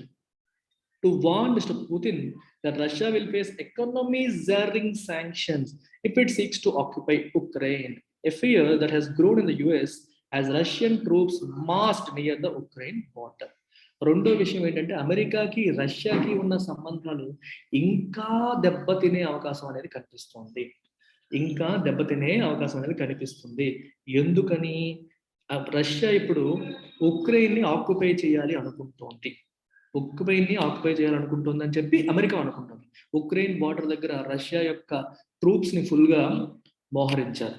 to warn Mr. Putin that Russia will face economy-zarring sanctions if it seeks to occupy Ukraine, a fear that has grown in the US as Russian troops massed near the Ukraine border. రెండో విషయం ఏంటంటే అమెరికాకి రష్యాకి ఉన్న సంబంధాలు ఇంకా దెబ్బతినే అవకాశం అనేది కనిపిస్తుంది. ఎందుకని? రష్యా ఇప్పుడు ఉక్రెయిన్ ని ఆక్యుపై చేయాలి అనుకుంటోంది. అని చెప్పి అమెరికా అనుకుంటుంది. ఉక్రెయిన్ బార్డర్ దగ్గర రష్యా యొక్క ట్రూప్స్ ని ఫుల్ గా మోహరించారు.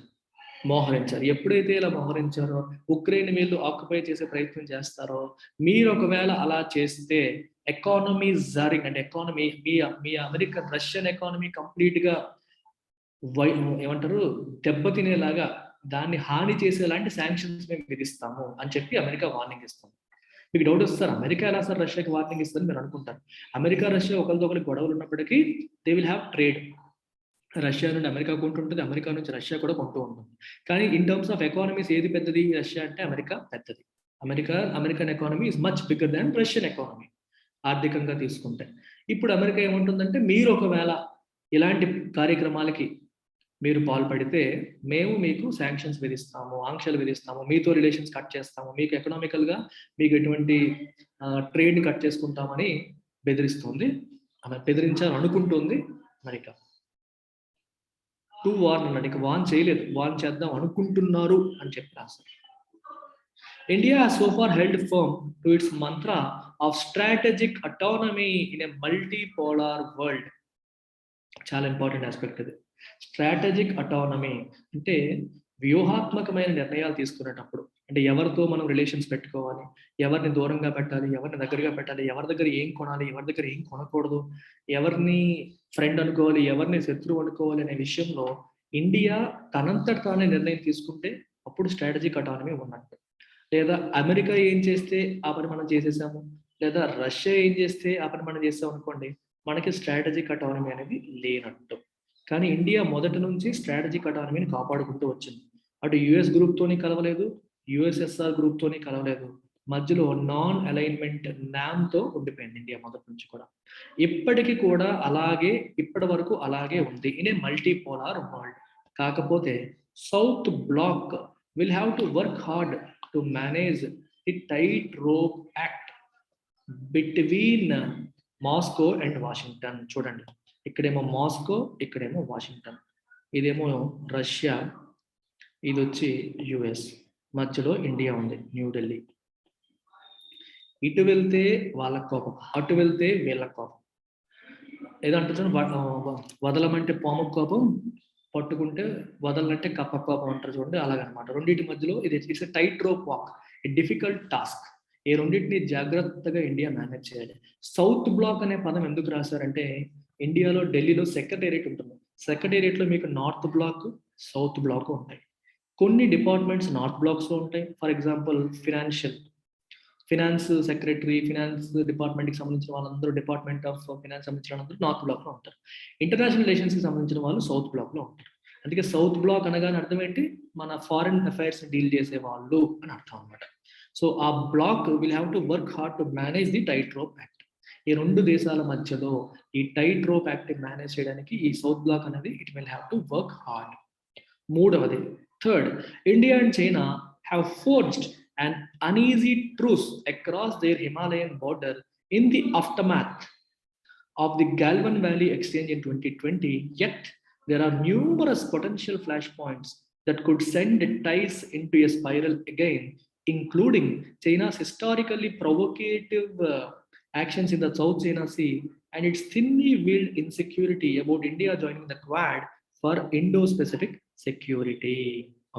ఎప్పుడైతే ఇలా మోహరించారో, ఉక్రెయిన్ వీళ్ళు ఆక్యుపై చేసే ప్రయత్నం చేస్తారో, మీరు ఒకవేళ అలా చేస్తే ఎకానమీ జారింగ్ అంటే ఎకానమీ మీ అమెరికన్ రష్యన్ ఎకానమీ కంప్లీట్ గా ఏమంటారు దెబ్బతినేలాగా, దాన్ని హాని చేసేలాంటి శాంక్షన్స్ మేము విధిస్తాము అని చెప్పి అమెరికా వార్నింగ్ ఇస్తుంది. మీకు డౌట్ వస్తుంది, సార్ అమెరికా ఎలా సార్ రష్యాకి వార్నింగ్ ఇస్తుందని మీరు అనుకుంటారు. అమెరికా రష్యా ఒకరితో ఒకరికి గొడవలు ఉన్నప్పటికీ they will have trade. Russia నుండి అమెరికా కొంటుంటుంది, అమెరికా నుంచి రష్యా కూడా కొంటూ ఉంటుంది. కానీ ఇన్ టర్మ్స్ ఆఫ్ ఎకానమీస్ ఏది పెద్దది? రష్యా అంటే అమెరికా పెద్దది. American economy is much bigger than Russian economy ఆర్థికంగా తీసుకుంటే. ఇప్పుడు అమెరికా ఏముంటుందంటే, మీరు ఒకవేళ ఇలాంటి కార్యక్రమాలకి మీరు పాల్పడితే మేము మీకు శాంక్షన్స్ విధిస్తాము, ఆంక్షలు విధిస్తాము, మీతో రిలేషన్స్ కట్ చేస్తాము, మీకు ఎకనామికల్గా మీకు ఎటువంటి ట్రేడ్ కట్ చేసుకుంటామని బెదిరిస్తుంది. ఆమె బెదిరించాలనుకుంటుంది అమెరికా. టు వార్న్ అన్నాడు, ఇక వార్న్ చేయలేదు, వార్న్ చేద్దాం అనుకుంటున్నారు అని చెప్పి రాశారు. India has so far held firm to its mantra of strategic autonomy in a multipolar world. చాలా ఇంపార్టెంట్ ఆస్పెక్ట్ ఇది. స్ట్రాటజిక్ అటానమీ అంటే వ్యూహాత్మకమైన నిర్ణయాలు తీసుకునేటప్పుడు, అంటే ఎవరితో మనం రిలేషన్స్ పెట్టుకోవాలి, ఎవరిని దూరంగా పెట్టాలి, ఎవరిని దగ్గరగా పెట్టాలి, ఎవరి దగ్గర ఏం కొనాలి, ఎవరి దగ్గర ఏం కొనకూడదు, ఎవరిని ఫ్రెండ్ అనుకోవాలి, ఎవరిని శత్రువు అనుకోవాలి అనే విషయంలో ఇండియా తనంతట తానే నిర్ణయం తీసుకుంటే అప్పుడు స్ట్రాటజిక్ అటానమీ ఉన్నట్టు. లేదా అమెరికా ఏం చేస్తే ఆ పని మనం చేసేసాము, లేదా రష్యా ఏం చేస్తే ఆ పని మనం చేసాం అనుకోండి, మనకి స్ట్రాటజిక్ అటానమీ అనేది లేనట్టు. కానీ ఇండియా మొదటి నుంచి స్ట్రాటజిక్ అటానమీని కాపాడుకుంటూ వచ్చింది. అటు యుఎస్ గ్రూప్తోని కలవలేదు, యుఎస్ఎస్ఆర్ గ్రూప్తోని కలవలేదు, మధ్యలో నాన్ అలైన్మెంట్ నామ్తో ఉండిపోయింది ఇండియా మొదటి నుంచి కూడా. ఇప్పటికీ కూడా అలాగే, ఇప్పటి వరకు అలాగే ఉంది ఇన్ ఏ మల్టీపోలార్ వరల్డ్. కాకపోతే south bloc will have to work hard to manage the tightrope act between Moscow and Washington. చూడండి, ఇక్కడేమో మాస్కో, ఇక్కడేమో వాషింగ్టన్, ఇదేమో రష్యా, ఇది వచ్చి యుఎస్, మధ్యలో ఇండియా ఉంది, న్యూఢిల్లీ. ఇటు వెళ్తే వాళ్ళ కోపం, అటు వెళ్తే వీళ్ళ కోపం. ఏదంటే వదలమంటే పాము కోపం, పట్టుకుంటే వదలంటే కప్ప కోపం అంటారు చూడండి, అలాగనమాట. రెండింటి మధ్యలో ఇది it's a tight rope walk, a difficult task. ఈ రెండింటిని జాగ్రత్తగా ఇండియా మేనేజ్ చేయాలి. సౌత్ బ్లాక్ అనే పదం ఎందుకు రాశారంటే, ఇండియాలో ఢిల్లీలో సెక్రటేరియట్ ఉంటుంది. సెక్రటేరియట్లో మీకు నార్త్ బ్లాక్, సౌత్ బ్లాక్ ఉంటాయి. కొన్ని డిపార్ట్మెంట్స్ నార్త్ బ్లాక్స్లో ఉంటాయి. For example finance secretary, finance డిపార్ట్మెంట్కి సంబంధించిన వాళ్ళందరూ, డిపార్ట్మెంట్ ఆఫ్ ఫినాన్స్ సంబంధించిన వాళ్ళందరూ నార్త్ బ్లాక్లో ఉంటారు. ఇంటర్నేషనల్ రిలేషన్స్కి సంబంధించిన వాళ్ళు సౌత్ బ్లాక్లో ఉంటారు. అందుకే సౌత్ బ్లాక్ అనగానే అర్థం ఏంటి, మన ఫారిన్ అఫైర్స్ డీల్ చేసే వాళ్ళు అని అర్థం అనమాట. సో ఆ bloc will have to work hard to manage the tightrope act. ఈ రెండు దేశాల మధ్యలో ఈ టైట్ రోప్ యాక్ట్ మేనేజ్ చేయడానికి ఈ సౌత్ బ్లాక్ అనేది it will have to work hard. మూడవది, third, India and China have forged an uneasy truce across their Himalayan border in the aftermath of the Galvan Valley exchange in 2020. Yet there are numerous potential flashpoints that could send ties into a spiral again, including China's historically provocative actions in the South China Sea and its thinly veiled insecurity about India joining the Quad for Indo-Pacific security.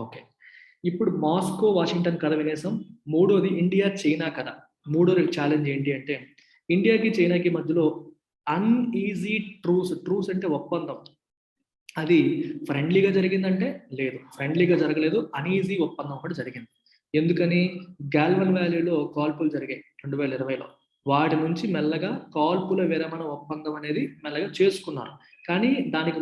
Okay. ఇప్పుడు మాస్కో వాషింగ్టన్ కథ వినేసాం. మూడోది ఇండియా చైనా కథ. మూడో ఛాలెంజ్ ఏంటి అంటే, ఇండియాకి చైనాకి మధ్యలో అన్ఈజీ ట్రూస్ అంటే ఒప్పందం, అది ఫ్రెండ్లీగా జరిగిందంటే లేదు, ఫ్రెండ్లీగా జరగలేదు, అన్ఈజీ ఒప్పందం కూడా జరిగింది. ఎందుకని, గాల్వన్ వ్యాలీలో కాల్పులు జరిగాయి 2020లో. వాటి నుంచి మెల్లగా కాల్పుల విరమణ ఒప్పందం అనేది మెల్లగా చేసుకున్నారు. కానీ దానికి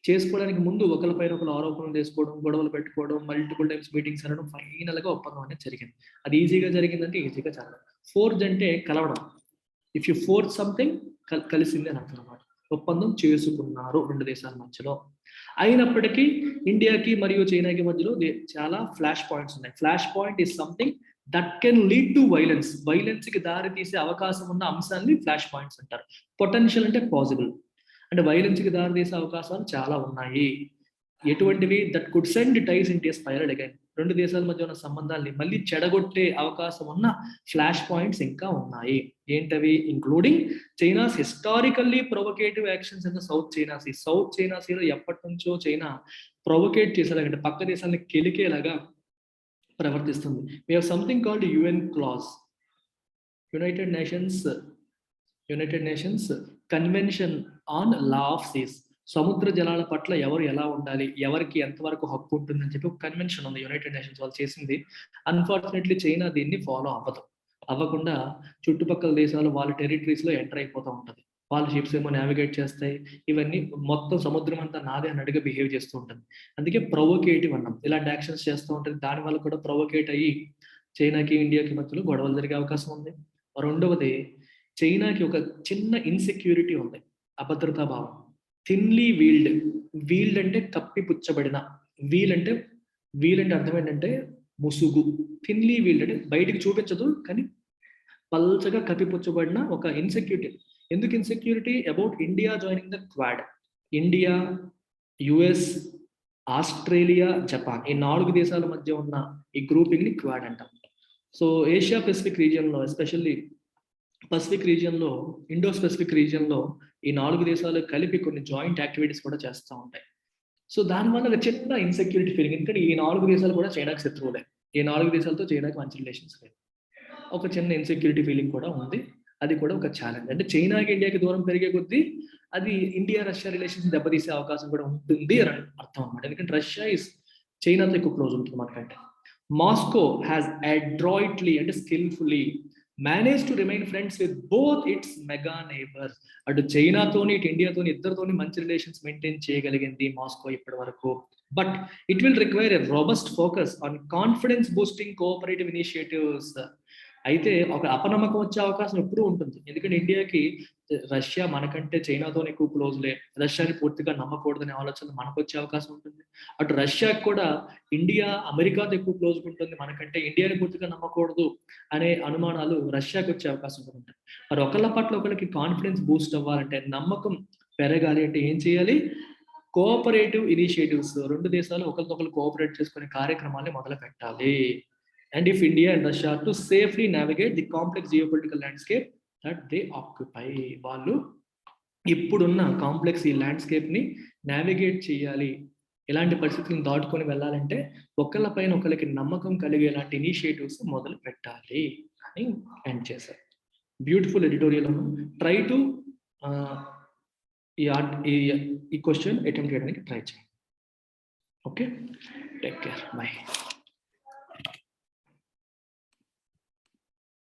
చేసుకోవడానికి ముందు ఒకరిపైన ఒకరు ఆరోపణలు చేసుకోవడం, గొడవలు పెట్టుకోవడం, మల్టిపుల్ టైమ్స్ మీటింగ్స్ అనడం, ఫైనల్ గా ఒప్పందం అనేది జరిగింది. అది ఈజీగా జరిగిందంటే ఈజీగా జరగదు. ఫోర్జ్ అంటే కలవడం. ఇఫ్ యూ ఫోర్జ్ సంథింగ్, కలిసింది అని అర్థం అన్నమాట. ఒప్పందం చేసుకున్నారు రెండు దేశాల మధ్యలో. అయినప్పటికీ ఇండియాకి మరియు చైనాకి మధ్యలో చాలా ఫ్లాష్ పాయింట్స్ ఉన్నాయి. Flash point is something that can lead to violence కి దారి తీసే అవకాశం ఉన్న అంశాన్ని ఫ్లాష్ పాయింట్స్ అంటారు. పొటెన్షియల్ అంటే పాసిబుల్, అంటే వైలెన్స్కి దారితీసే అవకాశాలు చాలా ఉన్నాయి. ఎటువంటివి, that could send ties into spiral again. రెండు దేశాల మధ్య ఉన్న సంబంధాలని మళ్ళీ చెడగొట్టే అవకాశం ఉన్న ఫ్లాష్ పాయింట్స్ ఇంకా ఉన్నాయి. ఏంటవి, including China's historically provocative actions in the South China sea. South China సీలో ఎప్పటి నుంచో చైనా ప్రొవోకేట్ చేసేలాగంటే పక్క దేశాలని కెలికేలాగా ప్రవర్తిస్తుంది. We have something called UN clause, United Nations convention on law of seas. సముద్ర జలాల పట్ల ఎవరు ఎలా ఉండాలి, ఎవరికి ఎంతవరకు హక్కు ఉంటుందని చెప్పి ఒక కన్వెన్షన్ ఉంది యునైటెడ్ నేషన్స్ వాళ్ళు చేసింది. అన్ఫార్చునేట్లీ చైనా దీన్ని ఫాలో అవ్వకుండా చుట్టుపక్కల దేశాలు వాళ్ళ టెరిటరీస్లో ఎంటర్ అయిపోతూ ఉంటుంది. వాళ్ళ షిప్స్ ఏమో నావిగేట్ చేస్తాయి, ఇవన్నీ మొత్తం సముద్రం అంతా నాదే అన్నట్టుగా బిహేవ్ చేస్తూ ఉంటుంది. అందుకే ప్రొవోకేటివ్ అన్నాం. ఇలాంటి యాక్షన్స్ చేస్తూ ఉంటుంది. దానివల్ల కూడా ప్రొవోకేట్ అయ్యి చైనాకి ఇండియాకి మధ్యలో గొడవలు జరిగే అవకాశం ఉంది. రెండవది, చైనాకి ఒక చిన్న ఇన్సెక్యూరిటీ ఉంది, అభద్రతా భావం. థిన్లీ వీల్డ్, వీల్డ్ అంటే కప్పిపుచ్చబడిన, వీల్ అంటే అర్థం ఏంటంటే ముసుగు. థిన్లీ వీల్డ్ అంటే బయటికి చూపించదు కానీ పల్చగా కప్పిపుచ్చబడిన ఒక ఇన్సెక్యూరిటీ. ఎందుకు insecurity? About India joining the quad. India, US, Australia, Japan, ఈ 4 దేశాల మధ్య ఉన్న ఈ గ్రూపింగ్ ని క్వాడ్ అంటాం. సో ఏషియా పెసిఫిక్ రీజియన్లో, ఎస్పెషల్లీ పసిఫిక్ రీజియన్లో, ఇండో స్పెసిఫిక్ రీజియన్లో ఈ 4 దేశాలు కలిపి కొన్ని జాయింట్ యాక్టివిటీస్ కూడా చేస్తూ ఉంటాయి. సో దానివల్ల ఒక చిన్న ఇన్సెక్యూరిటీ ఫీలింగ్. ఎందుకంటే ఈ 4 దేశాలు కూడా చైనాకి శత్రువులే. ఈ 4 దేశాలతో చైనాకి మంచి రిలేషన్స్ లేవు. ఒక చిన్న ఇన్సెక్యూరిటీ ఫీలింగ్ కూడా ఉంది. అది కూడా ఒక ఛాలెంజ్. అంటే చైనాకి ఇండియాకి దూరం పెరిగే కొద్దీ అది ఇండియా రష్యా రిలేషన్స్ దెబ్బతీసే అవకాశం కూడా ఉంటుంది అని అర్థం అన్నమాట. ఎందుకంటే రష్యా చైనాతో ఎక్కువ క్లోజ్ ఉంటుంది మనకంటే. మాస్కో హ్యాస్ అడ్రాయిట్లీ అంటే skilfully manage to remain friends with both it's mega neighbours. అటు చైనాతోని ఇటు ఇండియాతోని ఇద్దరితోని మంచి రిలేషన్స్ మెయింటైన్ చేయగలిగింది మాస్కో ఇప్పటి వరకు. But it will require a robust focus on confidence boosting cooperative initiatives. అయితే ఒక అపనమ్మకం వచ్చే అవకాశం ఎప్పుడూ ఉంటుంది. ఎందుకంటే ఇండియాకి రష్యా మనకంటే చైనాతో ఎక్కువ క్లోజ్లే, రష్యాని పూర్తిగా నమ్మకూడదనే ఆలోచన మనకు వచ్చే అవకాశం ఉంటుంది. అటు రష్యాకి కూడా ఇండియా అమెరికాతో ఎక్కువ క్లోజ్ ఉంటుంది, మనకంటే ఇండియాని పూర్తిగా నమ్మకూడదు అనే అనుమానాలు రష్యాకి వచ్చే అవకాశం కూడా ఉంటుంది. మరి ఒకళ్ళ పట్ల ఒకరికి కాన్ఫిడెన్స్ బూస్ట్ అవ్వాలంటే, నమ్మకం పెరగాలి అంటే ఏం చేయాలి? కోఆపరేటివ్ ఇనిషియేటివ్స్, 2 దేశాలు ఒకరికొకరు కోఆపరేట్ చేసుకునే కార్యక్రమాన్ని మొదలు పెట్టాలి. And if India and Russia to safely navigate the complex geopolitical landscape that they occupy. వాళ్ళు ఇప్పుడున్న కాంప్లెక్స్ ఈ ల్యాండ్స్కేప్ ని నావిగేట్ చేయాలి. ఎలాంటి పరిస్థితులను దాటుకొని వెళ్ళాలంటే ఒకళ్ళ పైన ఒకరికి నమ్మకం కలిగేలాంటి ఇనిషియేటివ్స్ మొదలు పెట్టాలి అని ఎండ్ చేశారు. Beautiful editorial. ట్రై టు ఈ క్వశ్చన్ అటెంప్ట్ చేయడానికి ట్రై చేయండి. Okay, take care, by.